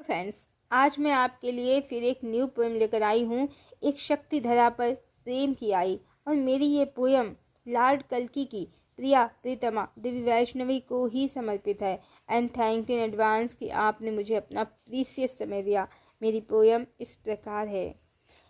Friends, आज मैं आपके लिए फिर एक न्यू पोएम लेकर आई हूँ। एक शक्ति धरा पर प्रेम की आई। और मेरी ये पोएम लॉर्ड कल्की की प्रिया प्रीतमा देवी वैष्णवी को ही समर्पित है। And thank you in advance कि आपने मुझे अपना प्रीसियस समय दिया। मेरी पोएम इस प्रकार है।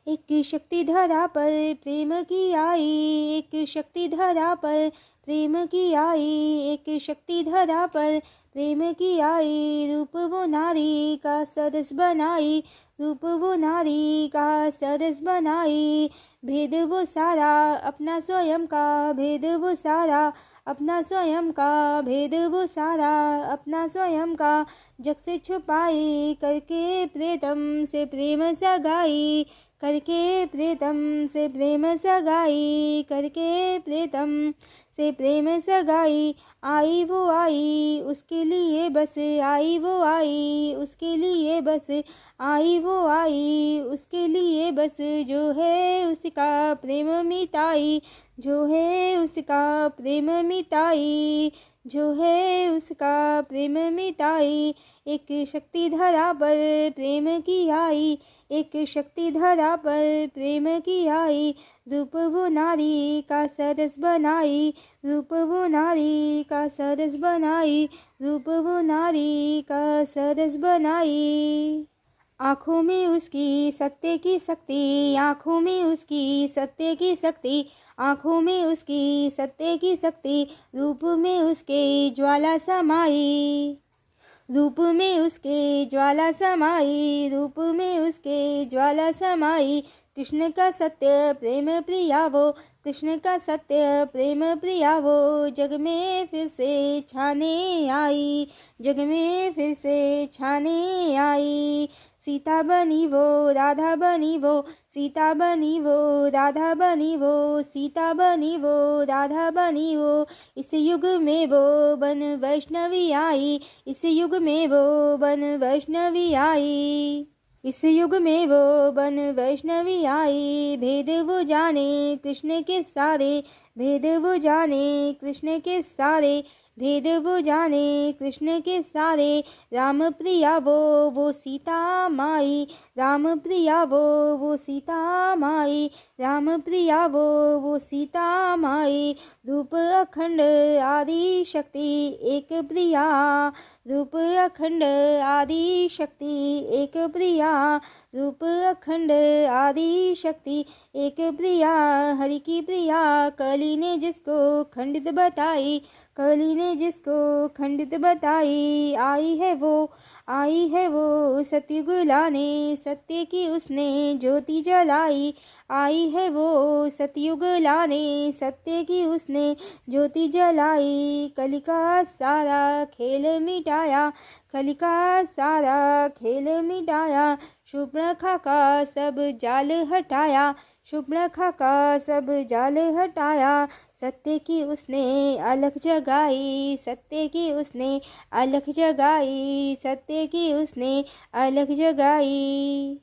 एक शक्ति धरा पर प्रेम की आई, एक शक्ति धरा पर प्रेम की आई, एक शक्ति धरा पर प्रेम की आई। रूप वो नारी का सरस बनाई, रूप वो नारी का सरस बनाई। भेद वो सारा अपना स्वयं का, भेद वो सारा अपना स्वयं का, भेद वो सारा अपना स्वयं का। जग से छुपाई करके प्रीतम से प्रेम सगाई, करके प्रीतम से प्रेम सगाई, करके प्रीतम से प्रेम सगाई। आई वो आई उसके लिए बस, आई वो आई उसके लिए बस, आई वो आई उसके लिए बस। जो है उसका प्रेम मिताई, जो है उसका प्रेम मिताई, जो है उसका प्रेम मिताई। एक शक्ति धरा पर प्रेम की आई, एक शक्ति धरा पर प्रेम की आई। रूप वो नारी का सरस बनाई, रूप वो नारी का सरस बनाई, रूप वो नारी का सरस बनाई। आँखों में उसकी सत्य की शक्ति, आँखों में उसकी सत्य की शक्ति, आँखों में उसकी सत्य की शक्ति। रूप में उसके ज्वाला समाई, रूप में उसके ज्वाला समाई, रूप में उसके ज्वाला समाई। कृष्ण का सत्य प्रेम प्रिया वो, कृष्ण का सत्य प्रेम प्रिया वो। जग में फिर से छाने आई, जग में फिर से छाने आई। सीता बनी वो राधा बनी वो, सीता बनी वो राधा बनी वो, सीता बनी वो राधा बनी वो। इस युग में वो बन वैष्णवी आई, इस युग में वो बन वैष्णवी आई, इस युग में वो बन वैष्णवी आई। भेद वो जाने कृष्ण के सारे, भेद वो जाने कृष्ण के सारे, भेद वो जाने कृष्ण के सारे। राम प्रिया वो सीता माई, राम प्रिया वो सीता माई, राम प्रिया वो सीता माई। रूप अखंड आदि शक्ति एक प्रिया, रूप अखंड आदि शक्ति एक प्रिया, रूप अखंड आदि शक्ति एक प्रिया। हरि की प्रिया कली ने जिसको खंडित बताई, कली ने जिसको खंडित बताई। आई है वो, आई है वो सतयुग लाने, सत्य की उसने ज्योति जलाई। आई है वो सतयुग लाने, सत्य की उसने ज्योति जलाई। कली का सारा खेल मिटाया, कली का सारा खेल मिटाया। शूर्पणखा का सब जाल हटाया, शूर्पणखा का सब जाल हटाया। सत्य की उसने अलख जगाई, सत्य की उसने अलख जगाई, सत्य की उसने अलख जगाई।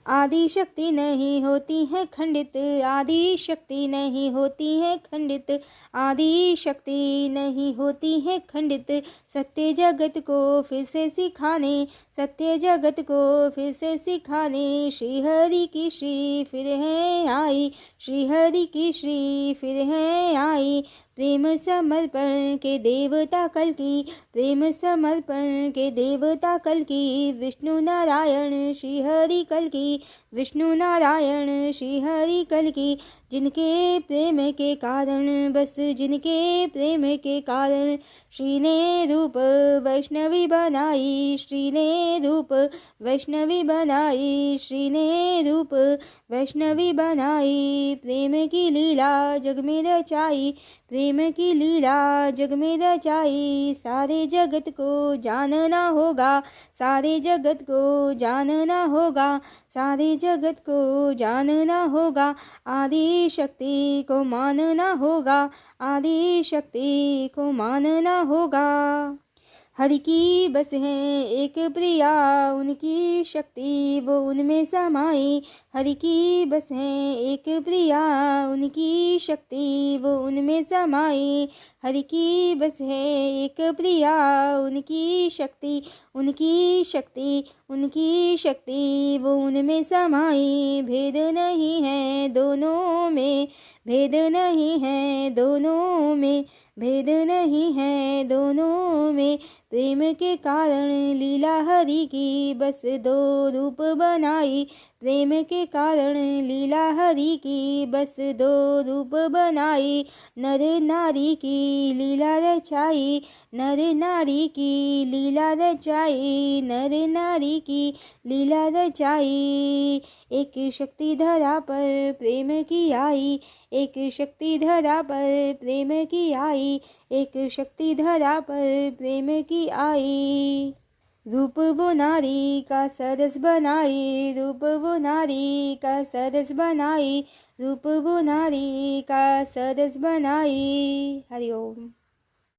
आदि शक्ति नहीं होती है खंडित, आदि शक्ति नहीं होती है खंडित, आदि शक्ति नहीं होती है खंडित। सत्य जगत को फिर से सिखाने, सत्य जगत को फिर से सिखाने। श्री हरि की श्री फिर है आई, श्री हरि की श्री फिर है आई। प्रेम समर्पण के देवता कल की, प्रेम समर्पण के देवता कल की। विष्णु नारायण श्री हरि कल की, विष्णु नारायण श्री हरि कल की। जिनके प्रेम के कारण, बस जिनके प्रेम के कारण श्री ने रूप वैष्णवी बनाई, श्री ने रूप वैष्णवी बनाई, श्री ने रूप वैष्णवी बनाई। प्रेम की लीला जग में रचाई, प्रेम की लीला जग में रचाई। सारे जगत को जानना होगा, सारे जगत को जानना होगा, सारे जगत को जानना होगा। आदि शक्ति को मानना होगा, आदि शक्ति को मानना होगा। हरि की बस है एक प्रिया, उनकी शक्ति वो उनमें समाई। हरि की बस है एक प्रिया, उनकी शक्ति वो उनमें समाई। हरि की बस है एक प्रिया, उनकी शक्ति, उनकी शक्ति उनकी शक्ति वो उनमें समाई। भेद नहीं है दोनों में, भेद नहीं है दोनों में, भेद नहीं है दोनों में। प्रेम के कारण लीला हरि की बस दो रूप बनाई। प्रेम के कारण लीला हरि की बस दो रूप बनाई। नर नारी की लीला रचाई, नर नारी की लीला रचाई, नर नारी की लीला रचाई। एक शक्ति धरा पर प्रेम की आई, एक शक्ति धरा पर प्रेम की आई, एक शक्ति धरा पर प्रेम की आई। रूप वो नारी का सरस बनाई, रूप वो नारी का सरस बनाई, रूप वो नारी का सरस बनाई। हरि ओम।